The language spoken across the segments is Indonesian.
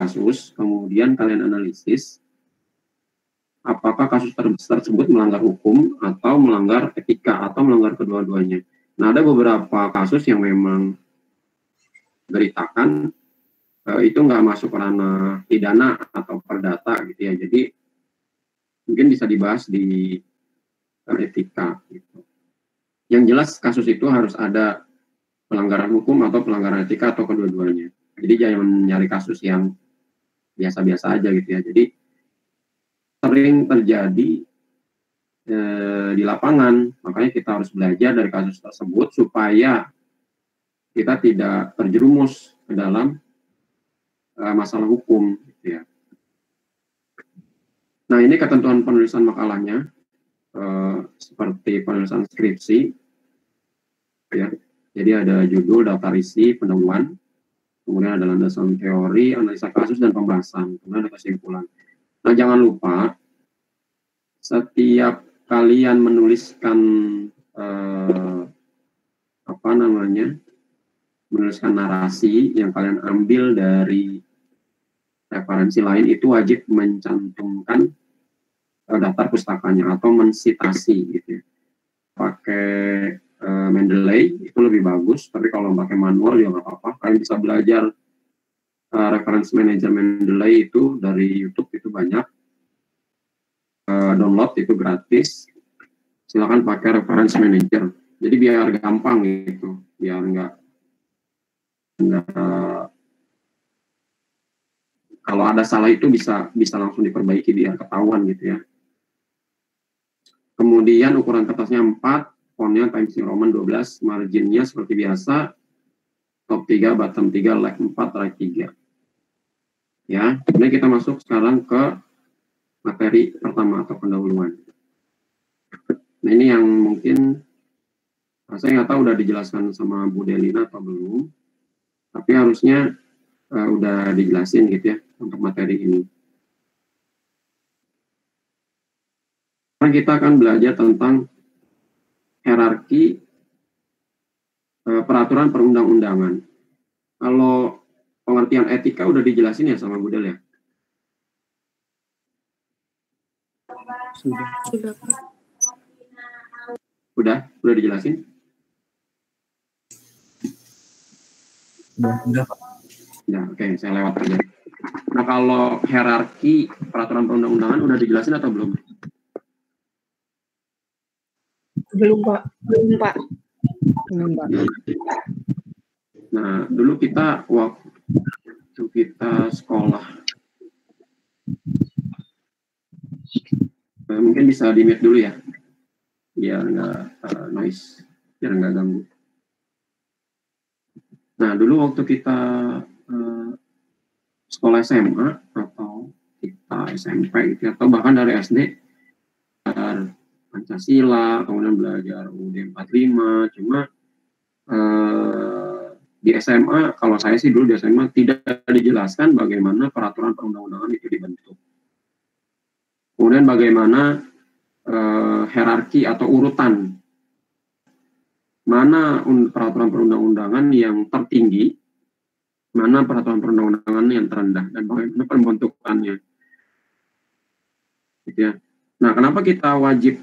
kasus, kemudian kalian analisis apakah kasus tersebut melanggar hukum atau melanggar etika atau melanggar kedua-duanya. Nah, ada beberapa kasus yang memang beritakan itu nggak masuk ranah pidana atau perdata gitu ya. Jadi mungkin bisa dibahas di etika gitu. Yang jelas kasus itu harus ada pelanggaran hukum atau pelanggaran etika atau kedua-duanya. Jadi jangan mencari kasus yang biasa-biasa aja gitu ya. Jadi sering terjadi di lapangan, makanya kita harus belajar dari kasus tersebut supaya kita tidak terjerumus ke dalam masalah hukum gitu ya. Nah, ini ketentuan penulisan makalahnya seperti penulisan skripsi ya. Jadi ada judul, daftar isi, pendahuluan, kemudian ada landasan teori, analisa kasus, dan pembahasan, kemudian ada kesimpulan. Nah, jangan lupa setiap kalian menuliskan menuliskan narasi yang kalian ambil dari referensi lain, itu wajib mencantumkan daftar pustakanya atau mensitasi gitu ya. Pakai Mendeley itu lebih bagus, tapi kalau pakai manual juga nggak apa-apa. Kalian bisa belajar reference manager Mendeley itu dari YouTube, itu banyak. Download itu gratis. Silakan pakai reference manager. Jadi biar gampang gitu, biar nggak kalau ada salah itu bisa langsung diperbaiki biar ketahuan gitu ya. Kemudian ukuran kertasnya 4, fontnya Times New Roman 12, marginnya seperti biasa, top 3, bottom 3, like 4, right 3. Ya, kemudian kita masuk sekarang ke materi pertama atau pendahuluan. Nah, ini yang mungkin saya nggak tahu udah dijelaskan sama Bu Delina atau belum, tapi harusnya udah dijelasin gitu ya untuk materi ini. Kita akan belajar tentang hierarki peraturan perundang-undangan. Kalau pengertian etika udah dijelasin ya sama Bu Del ya? Sudah dijelasin? Sudah, Pak. Ya, oke, saya lewat aja. Nah, kalau hierarki peraturan perundang-undangan udah dijelasin atau belum? Belum, Pak. Nah, dulu kita waktu kita sekolah, mungkin bisa di-mute dulu ya, biar nggak noise, biar nggak ganggu. Nah, dulu waktu kita sekolah SMA atau kita SMP gitu, atau bahkan dari SD, Pancasila, kemudian belajar UUD 45, cuma di SMA, kalau saya sih dulu di SMA tidak dijelaskan bagaimana peraturan perundang-undangan itu dibentuk. Kemudian bagaimana hierarki atau urutan mana peraturan perundang-undangan yang tertinggi, mana peraturan perundang-undangan yang terendah, dan bagaimana pembentukannya. Gitu ya. Nah, kenapa kita wajib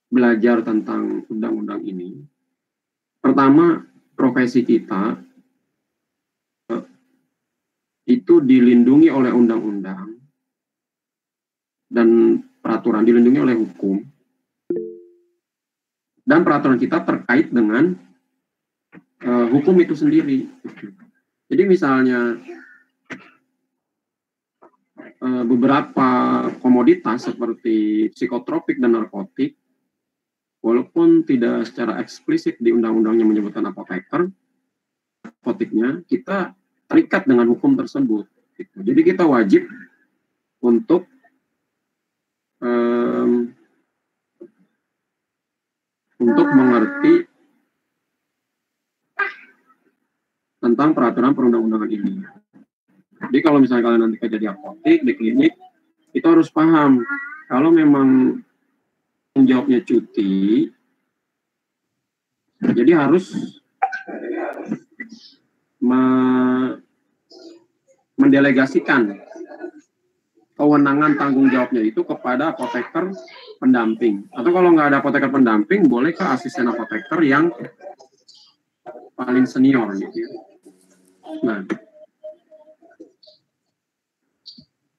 belajar tentang undang-undang ini? Pertama, profesi kita itu dilindungi oleh undang-undang dan peraturan, dilindungi oleh hukum, dan peraturan kita terkait dengan hukum itu sendiri. Jadi misalnya beberapa komoditas seperti psikotropik dan narkotik, walaupun tidak secara eksplisit di undang-undangnya menyebutkan apoteker, narkotiknya, kita terikat dengan hukum tersebut. Gitu. Jadi kita wajib untuk mengerti tentang peraturan perundang-undangan ini. Jadi kalau misalnya kalian nanti kerja di apotek, di klinik, itu harus paham kalau memang jawabnya cuti, jadi harus mendelegasikan kewenangan tanggung jawabnya itu kepada apoteker pendamping. Atau kalau nggak ada apoteker pendamping, boleh ke asisten apoteker yang paling senior gitu ya. Nah,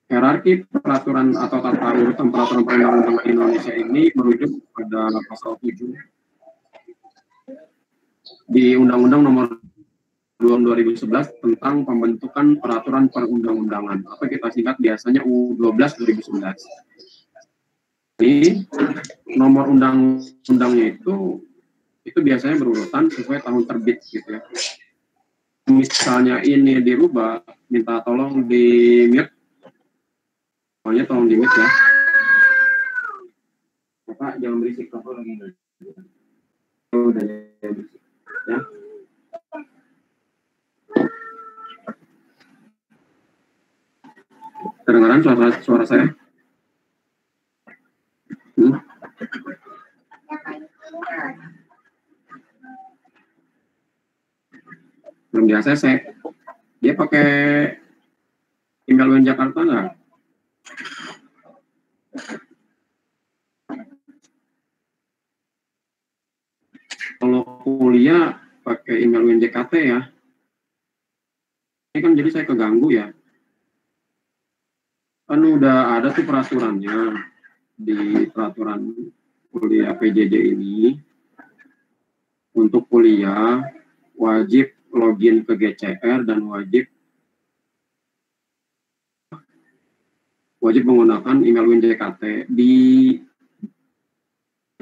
hierarki peraturan atau tata urutan peraturan perundang-undangan Indonesia ini merujuk pada pasal 7 di Undang-Undang Nomor 2011 tentang pembentukan peraturan perundang-undangan atau kita singkat biasanya U12 2011. Ini nomor undang-undangnya itu biasanya berurutan sesuai tahun terbit gitu ya. Misalnya ini dirubah, minta tolong di mute. Pokoknya tolong di mute ya. Bapak jangan berisik, Bapak lagi udah berisik ya. Kedengaran suara saya? Belum biasa saya. Dia pakai email WN Jakarta nggak? Kalau kuliah pakai email WN JKT ya. Ini kan jadi saya keganggu ya. Kan udah ada tuh peraturannya di peraturan kuliah PJJ ini. Untuk kuliah wajib login ke GCR dan wajib menggunakan email WNJKT di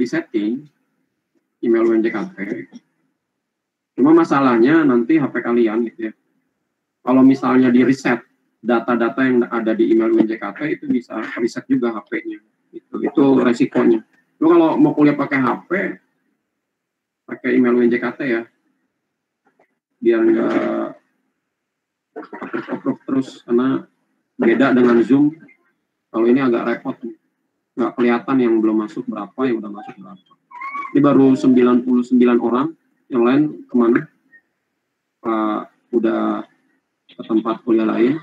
setting email WNJKT. Cuma masalahnya nanti HP kalian gitu ya. Kalau misalnya di reset data-data yang ada di email WNJKT itu bisa reset juga HP-nya. Itu resikonya. Lu kalau mau kuliah pakai HP, pakai email WNJKT ya, biar nggak approve terus, karena beda dengan Zoom. Kalau ini agak repot, nggak kelihatan yang belum masuk berapa, yang udah masuk berapa. Ini baru 99 orang, yang lain kemana? Udah ke tempat kuliah lain.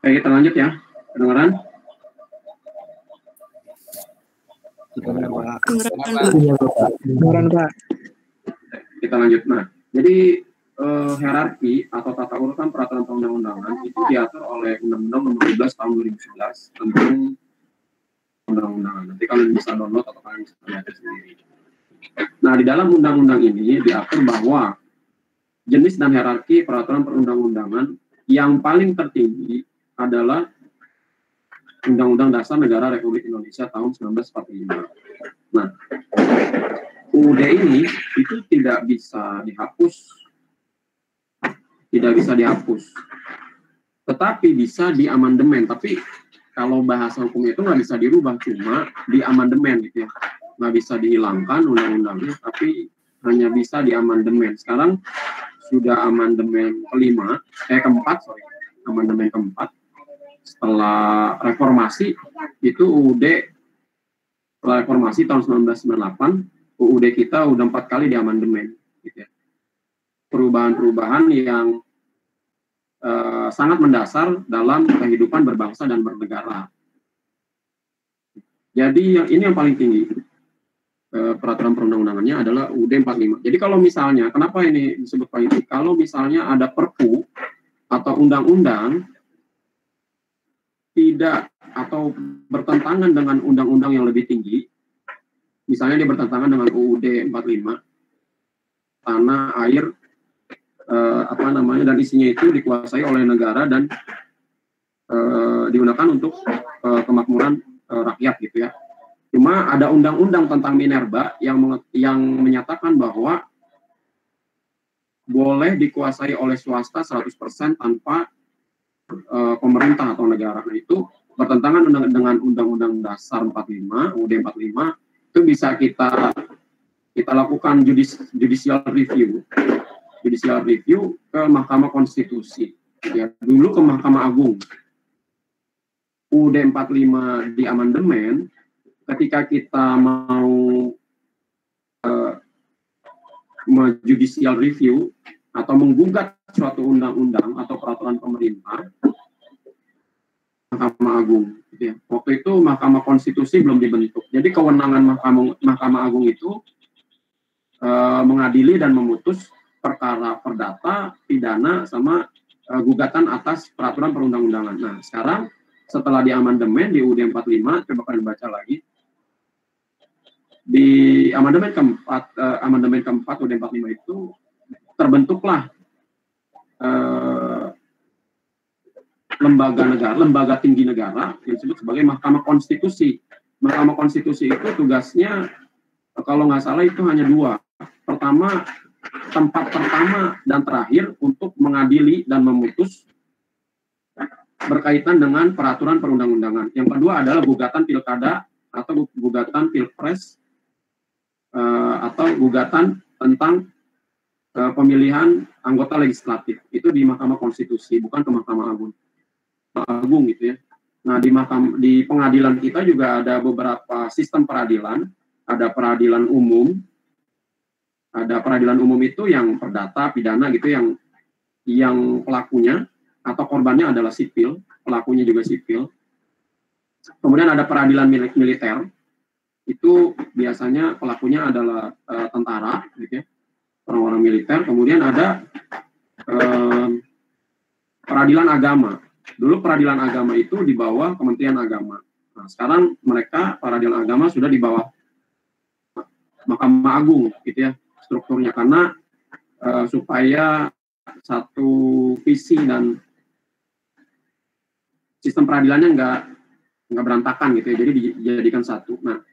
Oke, kita lanjut ya. Kedengaran? Kedengaran, Pak. Kita lanjut. Nah, jadi hierarki atau tata urutan peraturan perundang-undangan itu diatur oleh Undang-Undang Nomor 12 Tahun 2011 tentang undang-undangan. Nanti kalian bisa download atau kalian bisa lihat sendiri. Nah, di dalam undang-undang ini diatur bahwa jenis dan hierarki peraturan perundang-undangan yang paling tertinggi adalah Undang-Undang Dasar Negara Republik Indonesia tahun 1945. Nah, UUD ini itu tidak bisa dihapus, tetapi bisa diamandemen. Tapi kalau bahasa hukumnya itu nggak bisa dirubah, cuma diamandemen gitu ya, nggak bisa dihilangkan undang-undangnya, tapi hanya bisa diamandemen. Sekarang sudah amandemen keempat, amandemen keempat. Setelah reformasi itu UUD, setelah reformasi tahun 1998, UUD kita udah 4 kali diamandemen gitu ya. Perubahan-perubahan yang sangat mendasar dalam kehidupan berbangsa dan bernegara. Jadi ini yang paling tinggi peraturan perundang-undangannya adalah UUD 45. Jadi kalau misalnya, kenapa ini disebut paling tinggi? Kalau misalnya ada perpu atau undang-undang tidak atau bertentangan dengan undang-undang yang lebih tinggi, misalnya dia bertentangan dengan UUD 45, tanah, air, dan isinya itu dikuasai oleh negara dan digunakan untuk kemakmuran rakyat gitu ya. Cuma ada undang-undang tentang minerba yang menyatakan bahwa boleh dikuasai oleh swasta 100% tanpa pemerintah atau negara. Nah, itu bertentangan dengan Undang-Undang Dasar 45, UUD 45, itu bisa kita lakukan judicial review ke Mahkamah Konstitusi. Ya, dulu ke Mahkamah Agung. UUD 45 di amandemen, ketika kita mau judicial review atau menggugat suatu undang-undang atau peraturan pemerintah, Mahkamah Agung. Gitu ya. Waktu itu Mahkamah Konstitusi belum dibentuk. Jadi kewenangan Mahkamah Agung itu mengadili dan memutus perkara perdata, pidana, sama gugatan atas peraturan perundang-undangan. Nah, sekarang setelah diamandemen di UUD 45, coba kalian baca lagi. Di amandemen keempat UUD 45 itu terbentuklah lembaga tinggi negara yang disebut sebagai Mahkamah Konstitusi. Mahkamah Konstitusi itu tugasnya kalau nggak salah itu hanya dua. Pertama, tempat pertama dan terakhir untuk mengadili dan memutus berkaitan dengan peraturan perundang-undangan. Yang kedua adalah gugatan pilkada atau gugatan pilpres atau gugatan tentang pemilihan anggota legislatif. Itu di Mahkamah Konstitusi, bukan ke Mahkamah Agung gitu ya. Nah, di pengadilan kita juga ada beberapa sistem peradilan. Ada peradilan umum. Ada peradilan umum itu yang perdata, pidana gitu, yang pelakunya atau korbannya adalah sipil, pelakunya juga sipil. Kemudian ada peradilan militer. Itu biasanya pelakunya adalah tentara gitu ya. Orang-orang militer. Kemudian ada peradilan agama. Dulu peradilan agama itu di bawah Kementerian Agama. Nah, sekarang mereka peradilan agama sudah di bawah Mahkamah Agung gitu ya strukturnya, karena supaya satu visi dan sistem peradilannya nggak berantakan gitu ya, jadi dijadikan satu. Nah,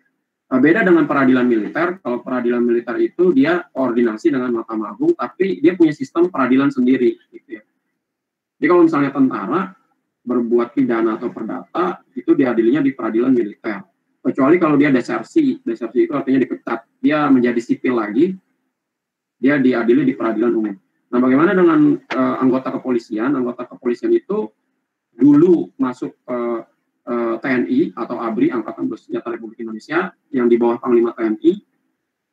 beda dengan peradilan militer. Kalau peradilan militer itu dia koordinasi dengan Mahkamah Agung, tapi dia punya sistem peradilan sendiri gitu ya. Jadi kalau misalnya tentara berbuat pidana atau perdata, itu diadilinya di peradilan militer. Kecuali kalau dia desersi itu artinya dipecat, dia menjadi sipil lagi, dia diadili di peradilan umum. Nah, bagaimana dengan anggota kepolisian? Anggota kepolisian itu dulu masuk ke TNI atau ABRI, Angkatan Bersenjata Republik Indonesia, yang di bawah Panglima TNI.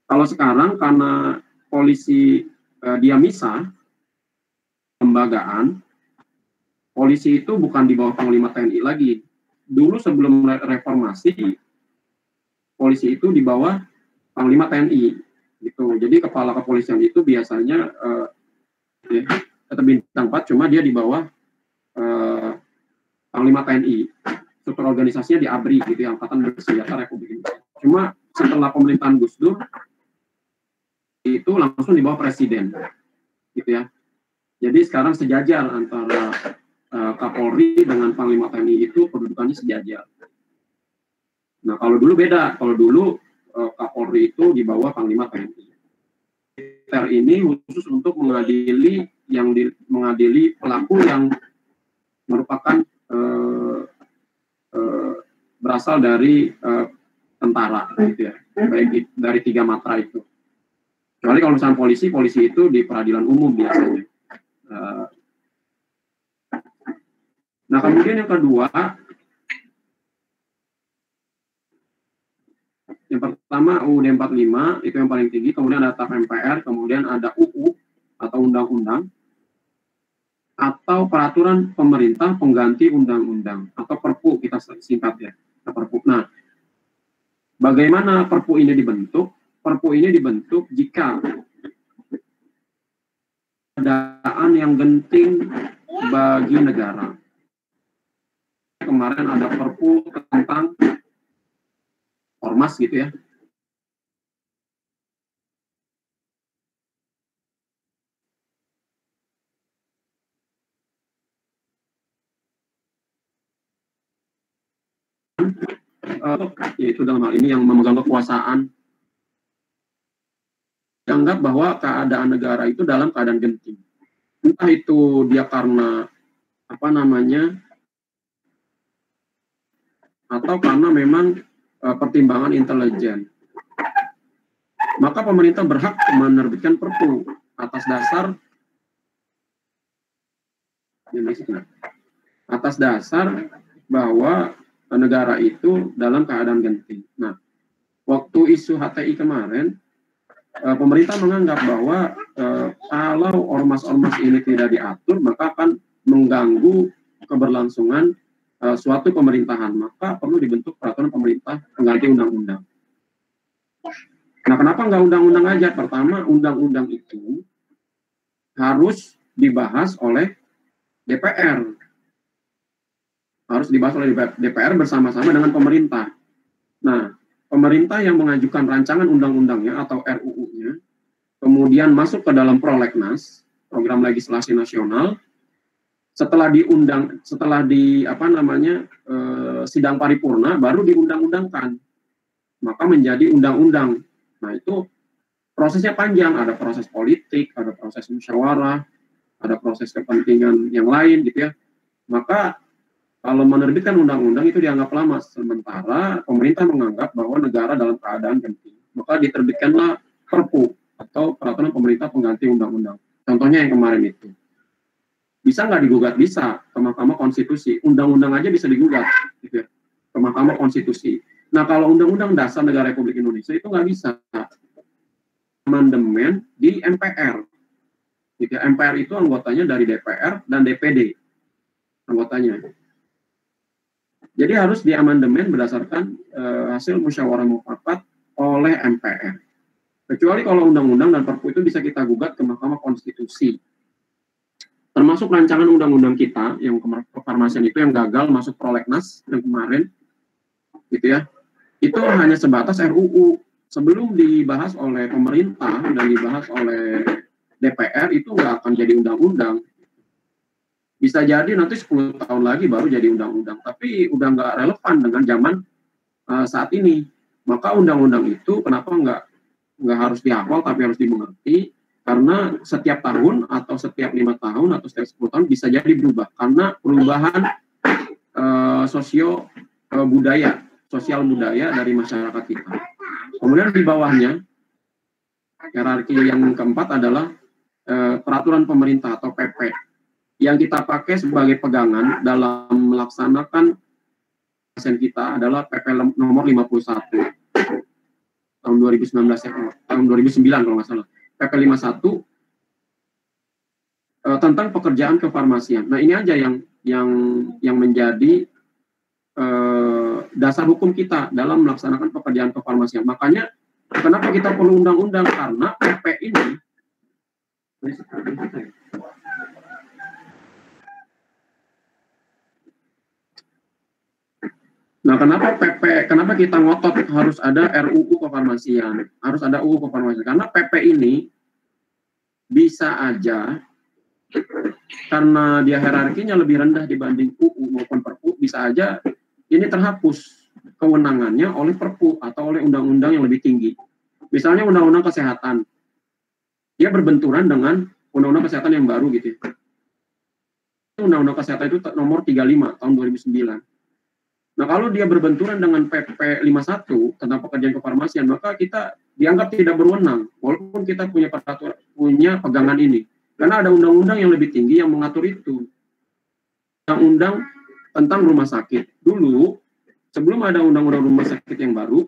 Kalau sekarang karena polisi dia misah lembagaan, polisi itu bukan di bawah Panglima TNI lagi. Dulu sebelum reformasi, polisi itu di bawah Panglima TNI. Gitu. Jadi kepala kepolisian itu biasanya tetap bintang 4, cuma dia di bawah Panglima TNI. Struktur organisasinya di ABRI gitu ya, Angkatan Bersenjata Republik Indonesia. Cuma setelah pemerintahan Gus Dur itu langsung di bawah presiden. Gitu ya. Jadi sekarang sejajar antara Kapolri dengan Panglima TNI itu kedudukannya sejajar. Nah, kalau dulu beda. Kalau dulu Kapolri itu di bawah Panglima TNI. Militer ini khusus untuk mengadili mengadili pelaku yang merupakan berasal dari tentara gitu ya, baik dari 3 matra itu. Kecuali kalau misalnya polisi itu di peradilan umum biasanya. Nah, kemudian yang kedua, yang pertama UUD 45 itu yang paling tinggi, kemudian ada TAP MPR, kemudian ada UU atau undang-undang atau peraturan pemerintah pengganti undang-undang atau Perpu kita singkat ya, Perpu. Nah, bagaimana Perpu ini dibentuk? Perpu ini dibentuk jika keadaan yang genting bagi negara. Kemarin ada Perpu tentang ormas gitu ya. Yaitu dalam hal ini yang memegang kekuasaan, dianggap bahwa keadaan negara itu dalam keadaan genting. Entah itu dia karena atau karena memang pertimbangan intelijen. Maka pemerintah berhak menerbitkan Perpu atas dasar bahwa negara itu dalam keadaan genting. Nah, waktu isu HTI kemarin, pemerintah menganggap bahwa kalau ormas-ormas ini tidak diatur, maka akan mengganggu keberlangsungan suatu pemerintahan. Maka perlu dibentuk peraturan pemerintah pengganti undang-undang. Nah, kenapa nggak undang-undang aja? Pertama, undang-undang itu harus dibahas oleh DPR. Harus dibahas oleh DPR bersama-sama dengan pemerintah. Nah, pemerintah yang mengajukan rancangan undang-undangnya atau RUU-nya, kemudian masuk ke dalam prolegnas, program legislasi nasional, setelah sidang paripurna, baru diundang-undangkan, maka menjadi undang-undang. Nah, itu prosesnya panjang, ada proses politik, ada proses musyawarah, ada proses kepentingan yang lain gitu ya. Maka kalau menerbitkan undang-undang itu dianggap lama, sementara pemerintah menganggap bahwa negara dalam keadaan genting. Maka diterbitkanlah Perpu atau peraturan pemerintah pengganti undang-undang. Contohnya yang kemarin itu. Bisa nggak digugat? Bisa, ke Mahkamah Konstitusi. Undang-undang aja bisa digugat gitu ya, ke Mahkamah Konstitusi. Nah, kalau Undang-Undang Dasar Negara Republik Indonesia itu nggak bisa. Amandemen di MPR. Gitu ya. MPR itu anggotanya dari DPR dan DPD. Anggotanya. Jadi harus diamandemen berdasarkan hasil musyawarah mufakat oleh MPR. Kecuali kalau undang-undang dan Perpu itu bisa kita gugat ke Mahkamah Konstitusi. Termasuk rancangan undang-undang kita yang kefarmasian itu yang gagal masuk prolegnas yang kemarin, gitu ya. Itu hanya sebatas RUU. Sebelum dibahas oleh pemerintah dan dibahas oleh DPR itu nggak akan jadi undang-undang. Bisa jadi nanti 10 tahun lagi baru jadi undang-undang, tapi udah nggak relevan dengan zaman saat ini. Maka undang-undang itu kenapa nggak harus dihafal tapi harus dimengerti, karena setiap tahun atau setiap 5 tahun atau setiap 10 tahun bisa jadi berubah karena perubahan sosial budaya dari masyarakat kita. Kemudian di bawahnya hierarki yang keempat adalah peraturan pemerintah atau PP yang kita pakai sebagai pegangan dalam melaksanakan ASN kita adalah PP nomor 51 tahun 2019 ya, tahun 2009 kalau nggak salah. PP 51 tentang pekerjaan kefarmasian. Nah, ini aja yang menjadi dasar hukum kita dalam melaksanakan pekerjaan kefarmasian. Makanya kenapa kita perlu undang-undang, karena PP ini kenapa kita ngotot harus ada RUU kefarmasian, harus ada UU kefarmasian? Karena PP ini bisa aja karena dia hierarkinya lebih rendah dibanding UU maupun Perpu, bisa aja ini terhapus kewenangannya oleh Perpu atau oleh undang-undang yang lebih tinggi. Misalnya undang-undang kesehatan, dia berbenturan dengan undang-undang kesehatan yang baru gitu ya. Undang-undang kesehatan itu nomor 35 tahun 2009. Nah, kalau dia berbenturan dengan PP 51 tentang pekerjaan kefarmasian, maka kita dianggap tidak berwenang, walaupun kita punya pegangan ini. Karena ada undang-undang yang lebih tinggi yang mengatur itu. Undang-undang tentang rumah sakit. Dulu, sebelum ada undang-undang rumah sakit yang baru,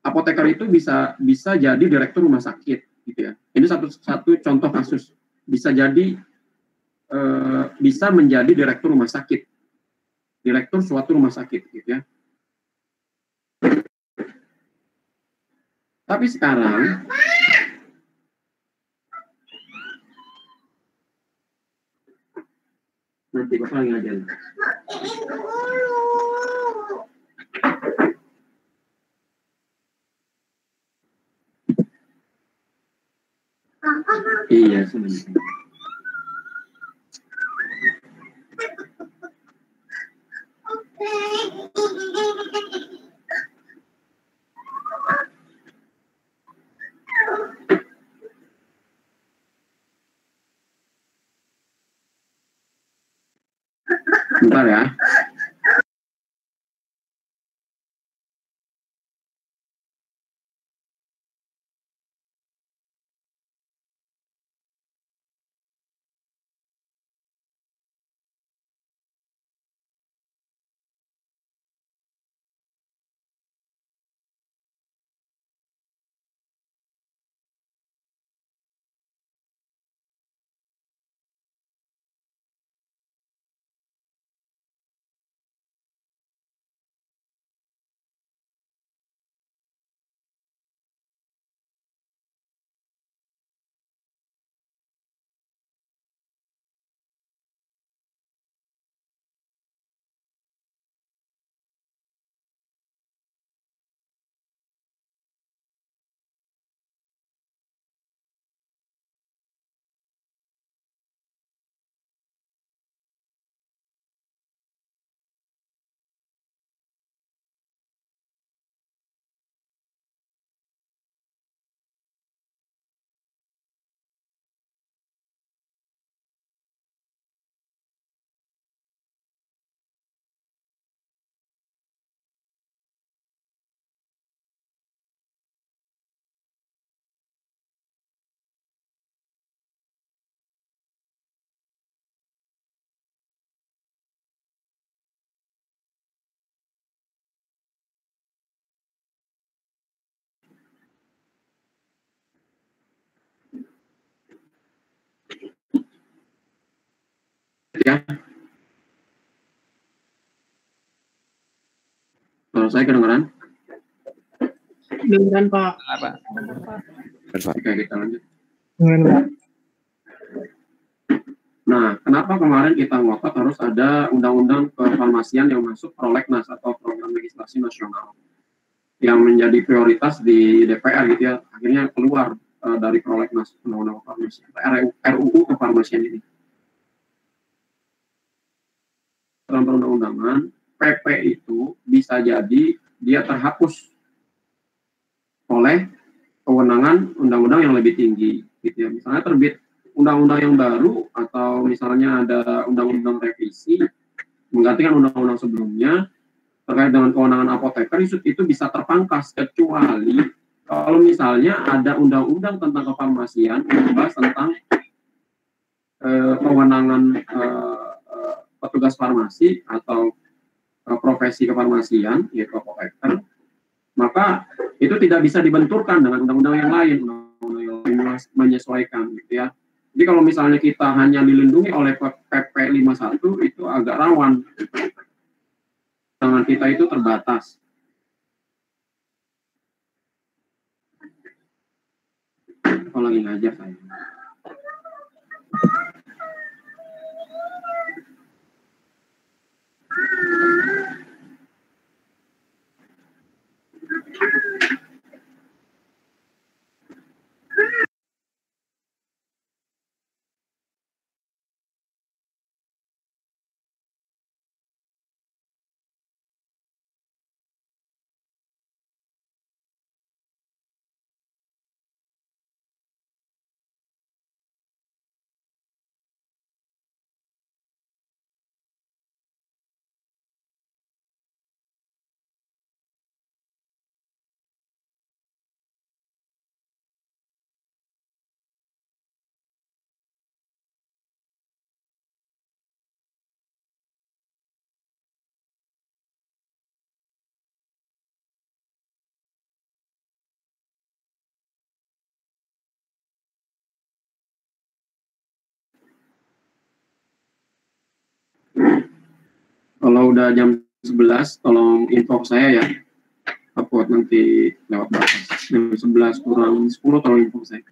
apoteker itu bisa jadi direktur rumah sakit, gitu ya. Ini satu contoh kasus. Bisa menjadi direktur rumah sakit. Direktur suatu rumah sakit gitu ya. Tapi sekarang nanti Bapak lagi ngajar. Iya sebenarnya. Bentar ya. Suara saya kedengaran? Dengeran Pak. Pak. Oke, kita lanjut. Dengeran Pak. Nah, kenapa kemarin kita ngotot harus ada undang-undang kefarmasian yang masuk prolegnas atau program legislasi nasional yang menjadi prioritas di DPR gitu ya, akhirnya keluar dari prolegnas undang-undang kefarmasian, RUU kefarmasian ini. Dalam perundang-undangan, PP itu bisa jadi dia terhapus oleh kewenangan undang-undang yang lebih tinggi gitu ya. Misalnya terbit undang-undang yang baru atau misalnya ada undang-undang revisi menggantikan undang-undang sebelumnya terkait dengan kewenangan apoteker itu bisa terpangkas, kecuali kalau misalnya ada undang-undang tentang kefarmasian yang membahas tentang kewenangan petugas farmasi atau profesi kefarmasian yaitu apoteker, maka itu tidak bisa dibenturkan dengan undang-undang yang lain, undang-undang yang lain menyesuaikan gitu ya. Jadi kalau misalnya kita hanya dilindungi oleh PP 51 itu agak rawan. Tangan kita itu terbatas. Kalau lagi ngajar saya. Kalau udah jam 11, tolong info saya ya. Upload nanti lewat batas. Jam 11 kurang 10, tolong info saya.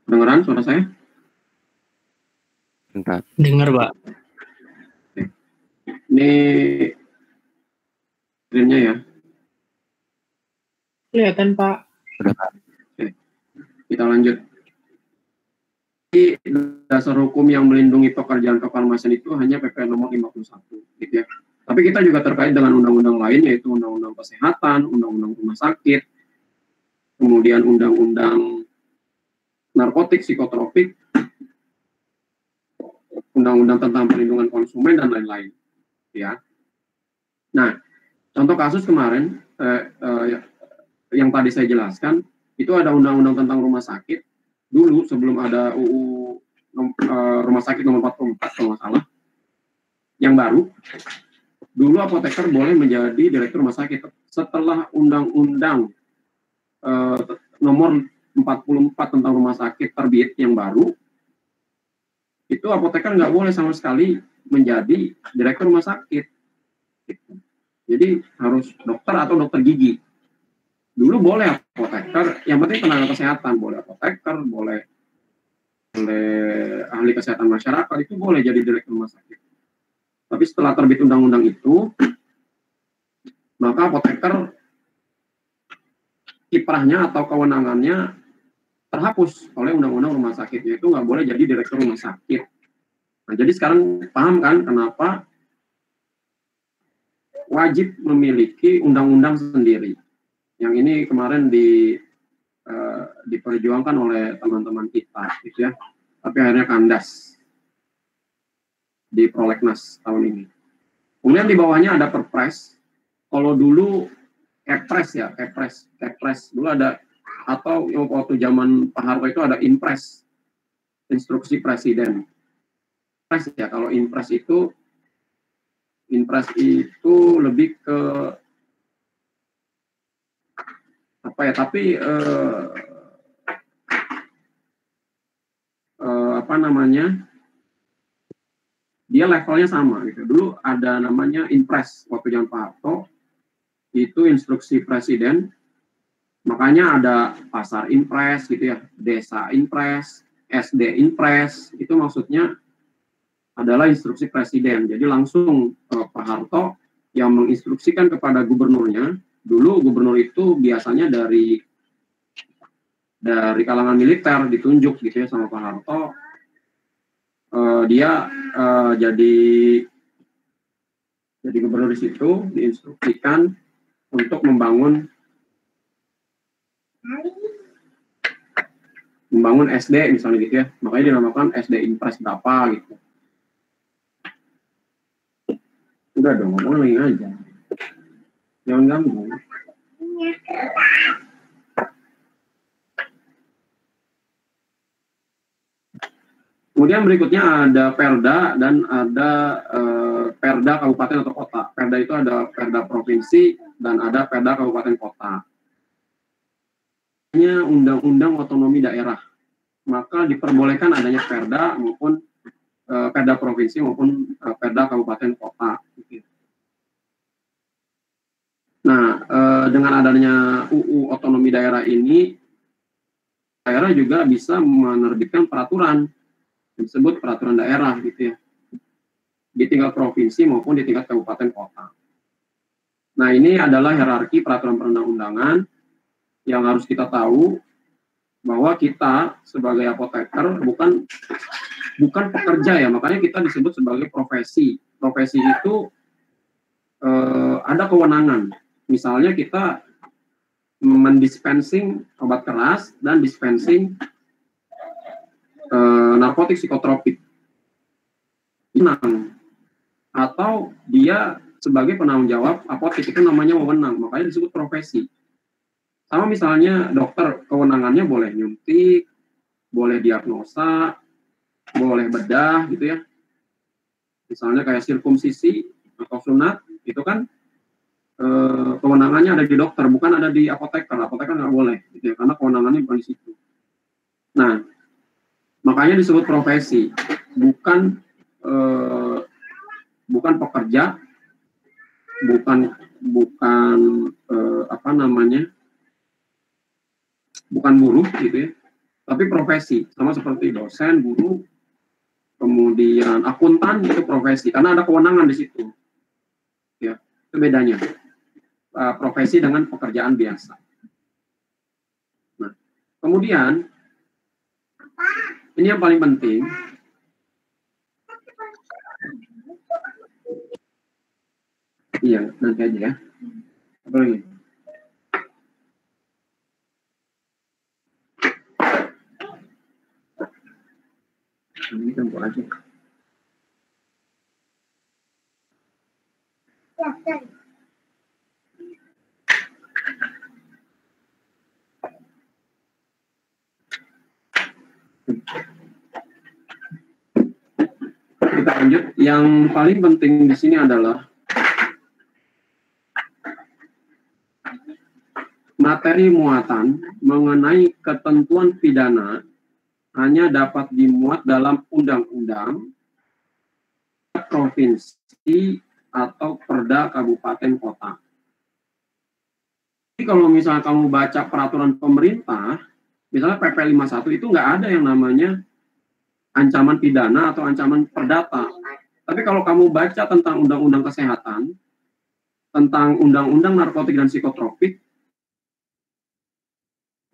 Dengeran suara saya? Bentar. Dengar Pak. Ini screen-nya ya. Kelihatan Pak. Udah Pak. Oke. Kita lanjut. Di dasar hukum yang melindungi pekerjaan kefarmasian itu hanya PP nomor 51 gitu ya. Tapi kita juga terkait dengan undang-undang lain yaitu undang-undang kesehatan, undang-undang rumah sakit, kemudian undang-undang narkotik, psikotropik, undang-undang tentang perlindungan konsumen dan lain-lain ya. Nah, contoh kasus kemarin yang tadi saya jelaskan itu ada undang-undang tentang rumah sakit dulu sebelum ada UU rumah sakit nomor 44 kalau nggak salah yang baru. Dulu apoteker boleh menjadi direktur rumah sakit. Setelah undang-undang nomor 44 tentang rumah sakit terbit yang baru, itu apoteker nggak boleh sama sekali menjadi direktur rumah sakit. Jadi harus dokter atau dokter gigi. Dulu boleh apoteker, yang penting tenaga kesehatan, boleh apoteker, boleh ahli kesehatan masyarakat, itu boleh jadi direktur rumah sakit. Tapi setelah terbit undang-undang itu, maka apoteker kiprahnya atau kewenangannya terhapus oleh undang-undang rumah sakit, yaitu nggak boleh jadi direktur rumah sakit. Nah, jadi sekarang paham kan kenapa wajib memiliki undang-undang sendiri. Yang ini kemarin diperjuangkan oleh teman-teman kita, gitu ya. Tapi akhirnya kandas di prolegnas tahun ini. Kemudian di bawahnya ada perpres. Kalau dulu kepres ya, kepres dulu ada, atau waktu zaman Pak Harto itu ada impres, instruksi presiden. Impres ya, kalau impres itu lebih ke apa ya, tapi apa namanya, dia levelnya sama gitu. Dulu ada namanya Inpres waktu zaman Pak Harto, itu instruksi presiden, makanya ada pasar Inpres gitu ya, desa Inpres, SD Inpres, itu maksudnya adalah instruksi presiden. Jadi langsung Pak Harto yang menginstruksikan kepada gubernurnya. Dulu gubernur itu biasanya dari kalangan militer ditunjuk gitu ya sama Pak Harto. Dia jadi gubernur di situ, diinstruksikan untuk membangun SD misalnya gitu ya, makanya dinamakan SD Inpres berapa gitu. Udah dong, ngomong lagi aja, jangan ganggu. Kemudian berikutnya ada Perda dan ada Perda kabupaten atau kota. Perda itu ada Perda provinsi dan ada Perda kabupaten kota. Hanya undang-undang otonomi daerah, maka diperbolehkan adanya Perda maupun Perda provinsi maupun Perda kabupaten kota. Nah, dengan adanya UU otonomi daerah ini, daerah juga bisa menerbitkan peraturan disebut peraturan daerah gitu ya, di tingkat provinsi maupun di tingkat kabupaten kota. Nah, ini adalah hierarki peraturan perundang-undangan yang harus kita tahu, bahwa kita sebagai apoteker bukan pekerja ya, makanya kita disebut sebagai profesi. Profesi itu ada kewenangan. Misalnya kita mendispensing obat keras dan dispensing narkotik psikotropik, atau dia sebagai penanggung jawab apotek, itu namanya wewenang, makanya disebut profesi. Sama misalnya dokter, kewenangannya boleh nyuntik, boleh diagnosa, boleh bedah gitu ya, misalnya kayak sirkumsisi atau sunat, itu kan kewenangannya ada di dokter, bukan ada di apoteker. Apoteker nggak boleh gitu ya, karena kewenangannya bukan di situ. Nah, makanya disebut profesi, bukan pekerja, bukan buruh gitu ya, tapi profesi. Sama seperti dosen, guru, kemudian akuntan, itu profesi karena ada kewenangan di situ. Ya, itu bedanya profesi dengan pekerjaan biasa. Nah, kemudian ini yang paling penting. Iya, nanti aja ya. Apa lagi? Ini tempo aja. Kita lanjut. Yang paling penting di sini adalah materi muatan mengenai ketentuan pidana hanya dapat dimuat dalam undang-undang, provinsi, atau perda kabupaten kota. Jadi kalau misalnya kamu baca peraturan pemerintah, misalnya PP 51 itu nggak ada yang namanya ancaman pidana atau ancaman perdata. Tapi kalau kamu baca tentang undang-undang kesehatan, tentang undang-undang narkotik dan psikotropik,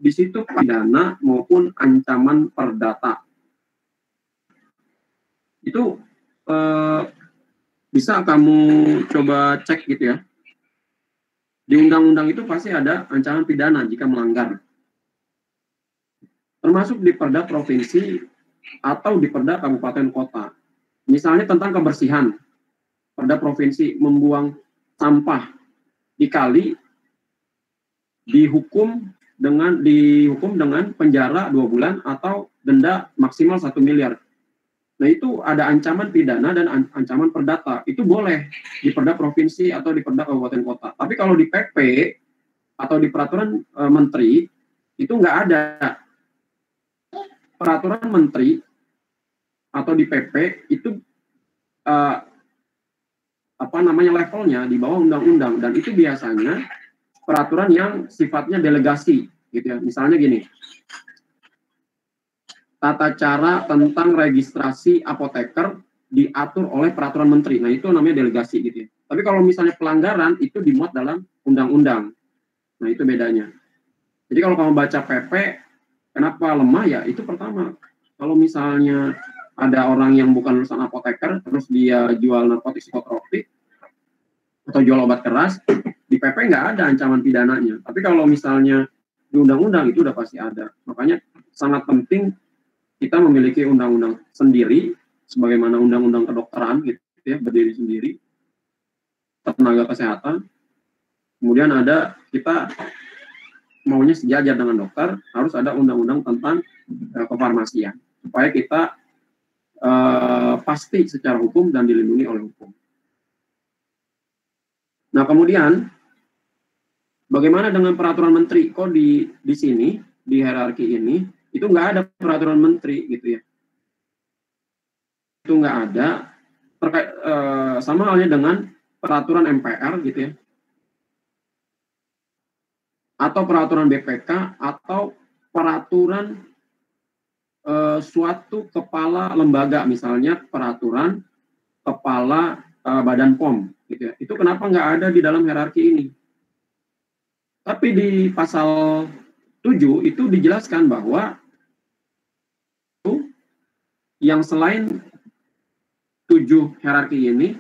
di situ pidana maupun ancaman perdata. Itu bisa kamu coba cek gitu ya. Di undang-undang itu pasti ada ancaman pidana jika melanggar. Termasuk di perda provinsi atau di perda kabupaten kota. Misalnya tentang kebersihan. Perda provinsi membuang sampah di kali dihukum dengan penjara 2 bulan atau denda maksimal 1 miliar. Nah, itu ada ancaman pidana dan ancaman perdata. Itu boleh di perda provinsi atau di perda kabupaten kota. Tapi kalau di PP atau di peraturan menteri, itu nggak ada. Peraturan menteri atau di PP itu uh, apa namanya levelnya di bawah undang-undang, dan itu biasanya peraturan yang sifatnya delegasi gitu ya. Misalnya gini, tata cara tentang registrasi apoteker diatur oleh peraturan menteri. Nah, itu namanya delegasi gitu ya. Tapi kalau misalnya pelanggaran itu dimuat dalam undang-undang. Nah, itu bedanya. Jadi kalau kamu baca PP, kenapa lemah ya? Itu pertama, kalau misalnya ada orang yang bukan lulusan apoteker terus dia jual narkotik psikotropik atau jual obat keras, di PP nggak ada ancaman pidananya. Tapi kalau misalnya di undang-undang itu udah pasti ada. Makanya sangat penting kita memiliki undang-undang sendiri, sebagaimana undang-undang kedokteran gitu ya, berdiri sendiri, tenaga kesehatan. Kemudian ada, kita maunya sejajar dengan dokter, harus ada undang-undang tentang kefarmasian, supaya kita pasti secara hukum dan dilindungi oleh hukum. Nah, kemudian bagaimana dengan peraturan menteri? Kok di sini, di hierarki ini, itu nggak ada peraturan menteri gitu ya. Itu nggak ada, terkait sama halnya dengan peraturan MPR gitu ya, atau peraturan BPK, atau peraturan suatu kepala lembaga, misalnya peraturan kepala Badan POM gitu ya. Itu kenapa nggak ada di dalam hierarki ini? Tapi di pasal 7 itu dijelaskan bahwa yang selain 7 hierarki ini,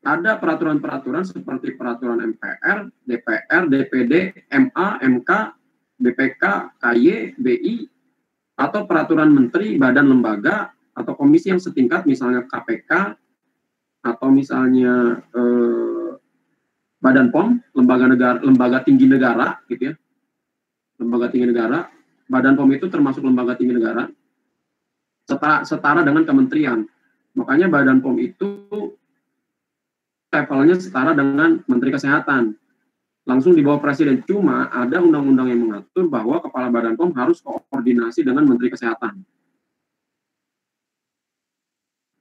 ada peraturan-peraturan seperti peraturan MPR, DPR, DPD, MA, MK, BPK, KY, BI, atau peraturan menteri, badan lembaga, atau komisi yang setingkat, misalnya KPK, atau misalnya Badan POM, lembaga tinggi negara, gitu ya. Lembaga tinggi negara, Badan POM itu termasuk lembaga tinggi negara, setara dengan kementerian. Makanya Badan POM itu levelnya setara dengan Menteri Kesehatan, langsung di bawah Presiden. Cuma ada undang-undang yang mengatur bahwa Kepala Badan POM harus koordinasi dengan Menteri Kesehatan.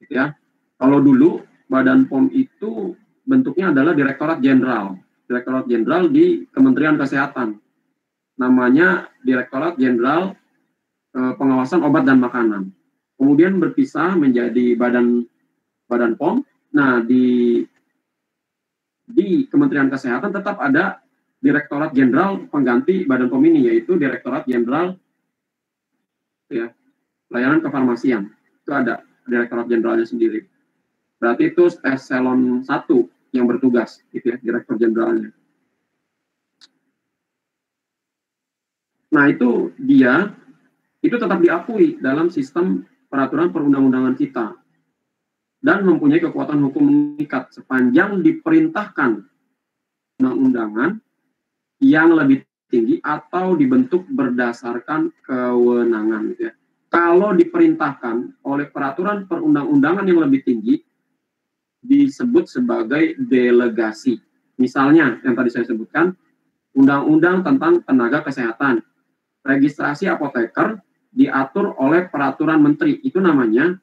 Gitu ya. Kalau dulu Badan POM itu bentuknya adalah Direktorat Jenderal di Kementerian Kesehatan. Namanya Direktorat Jenderal Pengawasan Obat dan Makanan. Kemudian berpisah menjadi Badan POM. Nah, di Kementerian Kesehatan tetap ada Direktorat Jenderal pengganti Badan POM ini, yaitu Direktorat Jenderal ya, Pelayanan Kefarmasian. Itu ada Direktorat Jenderalnya sendiri. Berarti itu eselon 1 yang bertugas, gitu ya, Direktur Jenderalnya. Nah, itu tetap diakui dalam sistem peraturan perundang-undangan kita dan mempunyai kekuatan hukum mengikat sepanjang diperintahkan undang-undangan yang lebih tinggi atau dibentuk berdasarkan kewenangan, gitu ya. Kalau diperintahkan oleh peraturan perundang-undangan yang lebih tinggi, disebut sebagai delegasi. Misalnya yang tadi saya sebutkan, undang-undang tentang tenaga kesehatan, registrasi apoteker diatur oleh peraturan menteri. Itu namanya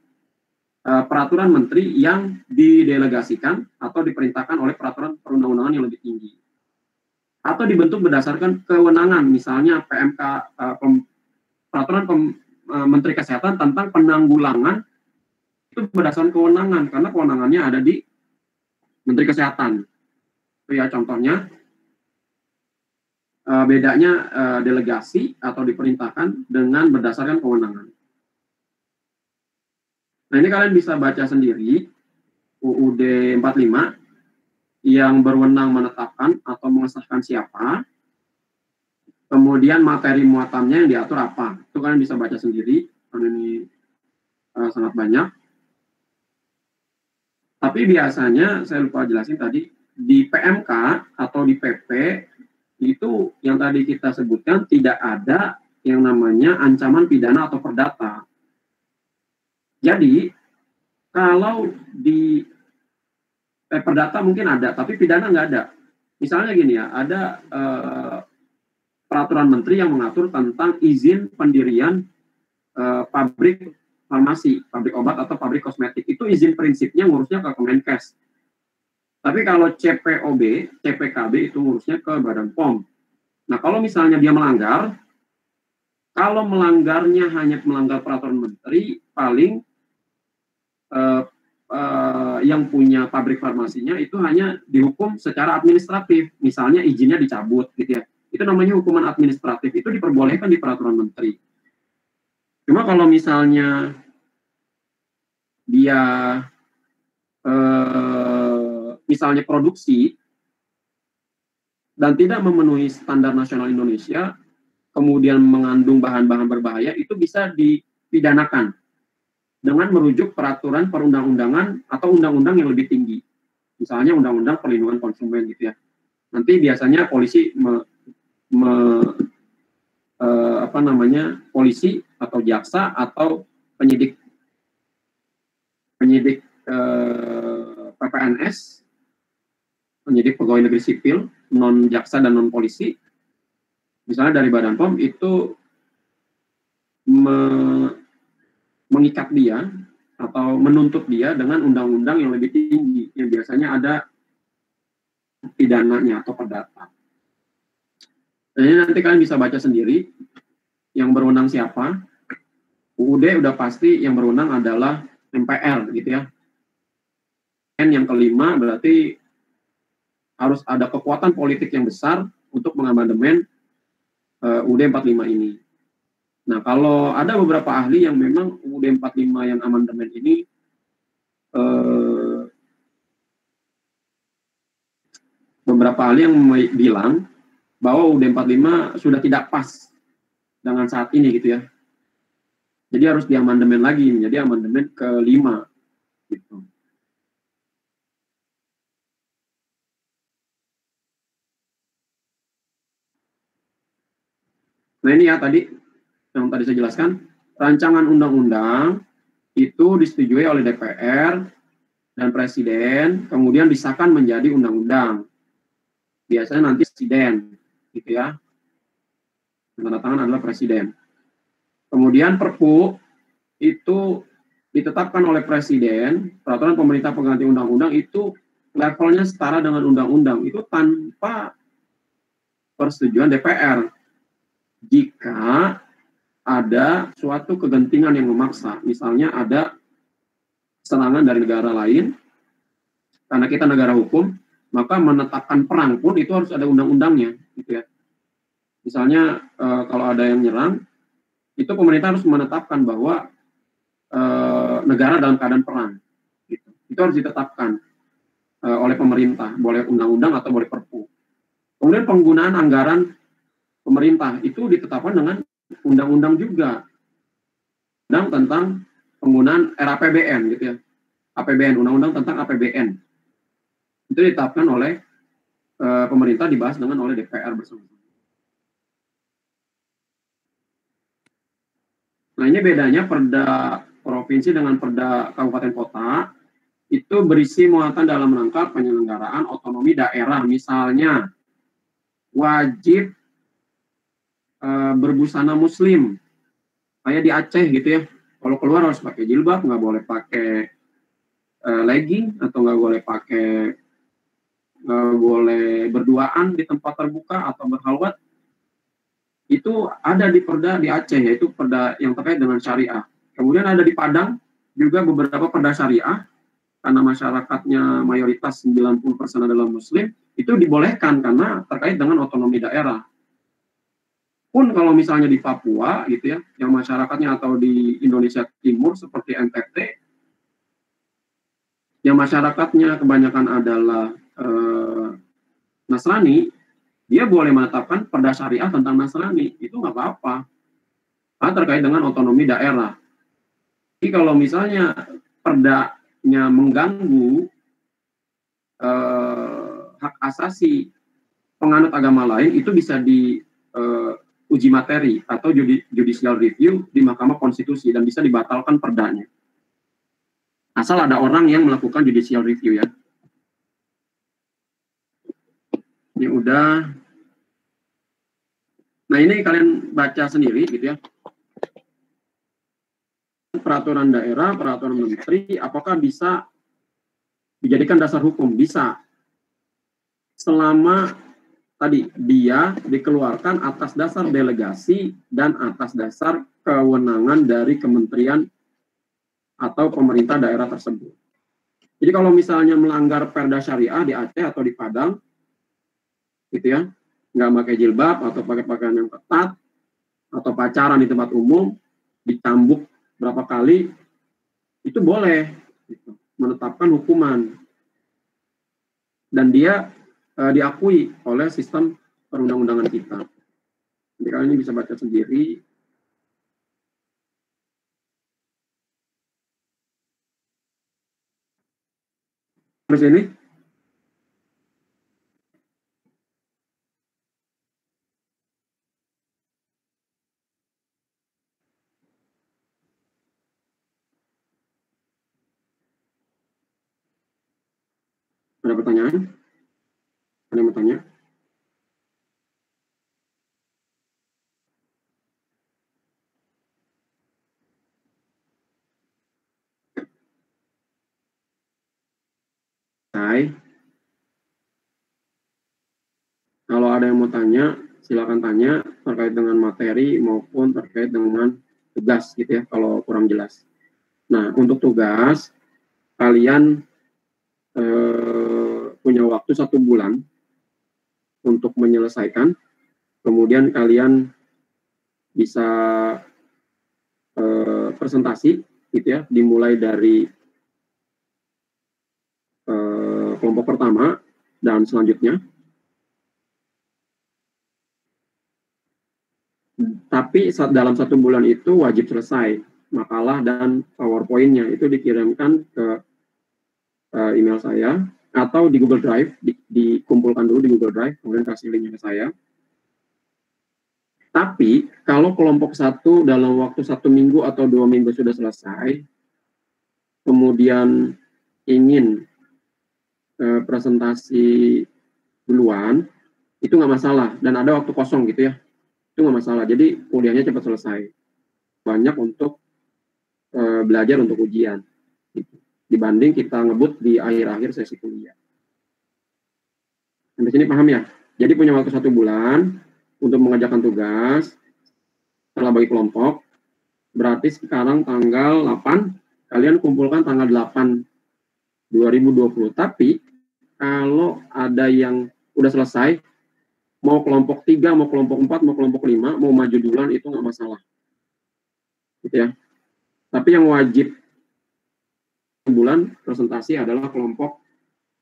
peraturan menteri yang didelegasikan atau diperintahkan oleh peraturan perundang-undangan yang lebih tinggi. Atau dibentuk berdasarkan kewenangan, misalnya PMK, peraturan Menteri Kesehatan tentang penanggulangan, itu berdasarkan kewenangan, karena kewenangannya ada di Menteri Kesehatan. Itu ya contohnya. Bedanya delegasi atau diperintahkan dengan berdasarkan kewenangan. Nah, ini kalian bisa baca sendiri UUD 45 yang berwenang menetapkan atau mengesahkan siapa, kemudian materi muatannya yang diatur apa. Itu kalian bisa baca sendiri, karena ini sangat banyak. Tapi biasanya, saya lupa jelasin tadi, di PMK atau di PP, itu yang tadi kita sebutkan tidak ada yang namanya ancaman pidana atau perdata. Jadi, kalau di perdata mungkin ada, tapi pidana nggak ada. Misalnya gini ya, ada peraturan menteri yang mengatur tentang izin pendirian pabrik farmasi, pabrik obat atau pabrik kosmetik. Itu izin prinsipnya ngurusnya ke Kemenkes. Tapi kalau CPOB, CPKB itu ngurusnya ke Badan POM. Nah, kalau misalnya dia melanggar, kalau melanggarnya hanya melanggar peraturan menteri, paling yang punya pabrik farmasinya itu hanya dihukum secara administratif, misalnya izinnya dicabut gitu ya. Itu namanya hukuman administratif, itu diperbolehkan di peraturan menteri. Cuma kalau misalnya dia misalnya produksi dan tidak memenuhi standar nasional Indonesia, kemudian mengandung bahan-bahan berbahaya, itu bisa dipidanakan dengan merujuk peraturan perundang-undangan atau undang-undang yang lebih tinggi. Misalnya undang-undang perlindungan konsumen gitu ya. Nanti biasanya polisi polisi atau jaksa atau penyidik PPNS, penyidik pegawai negeri sipil, non jaksa dan non polisi, misalnya dari Badan POM itu mengikat dia atau menuntut dia dengan undang-undang yang lebih tinggi, yang biasanya ada pidananya atau perdata. Dan ini nanti kalian bisa baca sendiri, yang berwenang siapa. UUD udah pasti yang berwenang adalah MPR gitu ya. Dan yang kelima berarti harus ada kekuatan politik yang besar untuk mengamandemen UUD 45 ini. Nah, kalau ada beberapa ahli yang memang UUD 45 yang amandemen ini beberapa ahli yang bilang bahwa UUD 45 sudah tidak pas dengan saat ini gitu ya. Jadi harus diamandemen lagi, menjadi amandemen ke-5 gitu. Nah ini ya tadi yang tadi saya jelaskan, rancangan undang-undang itu disetujui oleh DPR dan Presiden, kemudian disahkan menjadi undang-undang. Biasanya nanti Presiden, gitu ya. Tanda tangan adalah Presiden. Kemudian Perpu itu ditetapkan oleh Presiden, peraturan pemerintah pengganti undang-undang itu levelnya setara dengan undang-undang, itu tanpa persetujuan DPR. Jika ada suatu kegentingan yang memaksa, misalnya ada serangan dari negara lain, karena kita negara hukum, maka menetapkan perang pun itu harus ada undang-undangnya, gitu ya. Misalnya kalau ada yang nyerang, itu pemerintah harus menetapkan bahwa negara dalam keadaan perang, gitu. Itu harus ditetapkan oleh pemerintah, boleh undang-undang atau boleh perpu. Kemudian penggunaan anggaran pemerintah itu ditetapkan dengan undang-undang juga, tentang penggunaan RAPBN gitu ya, APBN, undang-undang tentang APBN itu ditetapkan oleh pemerintah, dibahas dengan oleh DPR bersama. Nah ini bedanya perda provinsi dengan perda kabupaten kota, itu berisi muatan dalam rangka penyelenggaraan otonomi daerah, misalnya wajib berbusana muslim, kayak di Aceh gitu ya, kalau keluar harus pakai jilbab, nggak boleh pakai legging, atau nggak boleh berduaan di tempat terbuka atau berhalwat. Itu ada di perda di Aceh, yaitu perda yang terkait dengan syariah. Kemudian ada di Padang juga beberapa perda syariah, karena masyarakatnya mayoritas 90% adalah muslim, itu dibolehkan karena terkait dengan otonomi daerah. Pun kalau misalnya di Papua gitu ya, yang masyarakatnya, atau di Indonesia Timur seperti NTT, yang masyarakatnya kebanyakan adalah Nasrani, dia boleh menetapkan perda syariah tentang Nasrani, itu nggak apa-apa, terkait dengan otonomi daerah. Jadi kalau misalnya perdanya mengganggu hak asasi penganut agama lain, itu bisa uji materi atau judicial review di Mahkamah Konstitusi dan bisa dibatalkan perdanya. Asal ada orang yang melakukan judicial review ya. Ini udah. Nah ini kalian baca sendiri gitu ya. peraturan daerah, peraturan menteri, apakah bisa dijadikan dasar hukum? Bisa. Selama tadi dia dikeluarkan atas dasar delegasi dan atas dasar kewenangan dari kementerian atau pemerintah daerah tersebut. Jadi kalau misalnya melanggar perda syariah di Aceh atau di Padang, gitu ya, nggak pakai jilbab atau pakai pakaian yang ketat, atau pacaran di tempat umum, dicambuk berapa kali, itu boleh gitu, menetapkan hukuman. Dan dia diakui oleh sistem perundang-undangan kita. Jadi kalian ini bisa baca sendiri. Terus ini. Ada pertanyaan? Ada yang mau tanya? Hai. Kalau ada yang mau tanya, silakan tanya terkait dengan materi maupun terkait dengan tugas gitu ya, kalau kurang jelas. Nah, untuk tugas, kalian punya waktu 1 bulan untuk menyelesaikan, kemudian kalian bisa presentasi gitu ya, dimulai dari kelompok pertama dan selanjutnya. Tapi dalam 1 bulan itu wajib selesai makalah dan PowerPoint-nya itu dikirimkan ke email saya atau di Google Drive, dikumpulkan dulu di Google Drive, kemudian kasih linknya ke saya. Tapi kalau kelompok 1 dalam waktu 1 minggu atau 2 minggu sudah selesai, kemudian ingin presentasi duluan, itu nggak masalah, dan ada waktu kosong gitu ya, itu nggak masalah. Jadi kuliahnya cepat selesai, banyak untuk belajar untuk ujian gitu, dibanding kita ngebut di akhir-akhir sesi kuliah. Sampai sini paham ya? Jadi punya waktu 1 bulan untuk mengerjakan tugas setelah bagi kelompok. Berarti sekarang tanggal 8, kalian kumpulkan tanggal 8 2020. Tapi kalau ada yang udah selesai, mau kelompok 3, mau kelompok 4, mau kelompok 5, mau maju duluan, itu nggak masalah gitu ya. Tapi yang wajib bulan presentasi adalah kelompok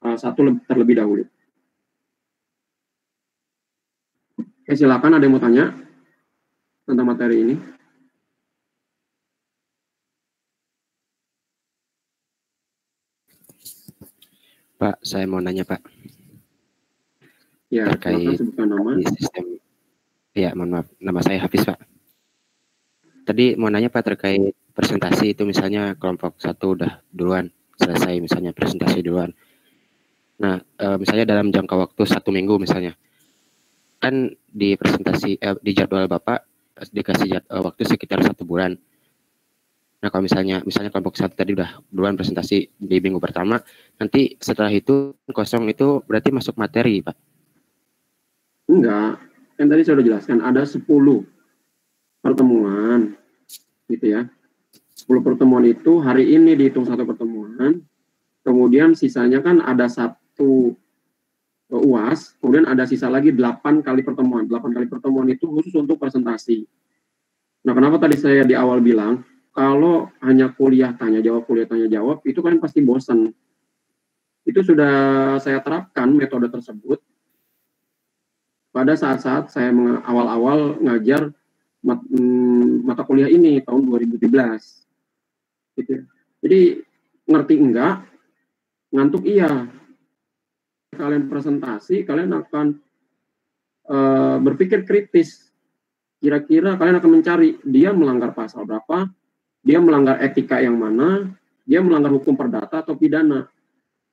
1 terlebih dahulu. Oke, silakan, ada yang mau tanya tentang materi ini? Pak, saya mau nanya Pak. Ya, terkait sebutkan nama. Sistem. Ya, mohon maaf, nama saya Hafiz Pak. Tadi mau nanya Pak terkait presentasi itu, misalnya kelompok 1 udah duluan selesai, misalnya presentasi duluan. Nah, misalnya dalam jangka waktu 1 minggu misalnya, kan di presentasi di jadwal Bapak dikasih waktu sekitar 1 bulan. Nah, kalau misalnya kelompok 1 tadi udah duluan presentasi di minggu pertama, nanti setelah itu kosong, itu berarti masuk materi Pak? Enggak, kan tadi saya sudah jelaskan ada 10 pertemuan gitu ya. 10 pertemuan itu hari ini dihitung 1 pertemuan, kemudian sisanya kan ada 1 UAS, kemudian ada sisa lagi 8 kali pertemuan. 8 kali pertemuan itu khusus untuk presentasi. Nah, kenapa tadi saya di awal bilang, kalau hanya kuliah tanya jawab, itu kan pasti bosan. Itu sudah saya terapkan metode tersebut pada saat-saat saya awal-awal ngajar mata kuliah ini tahun 2017. Gitu. Jadi ngerti enggak, ngantuk iya. Kalian presentasi, kalian akan berpikir kritis. Kira-kira kalian akan mencari dia melanggar pasal berapa, dia melanggar etika yang mana, dia melanggar hukum perdata atau pidana.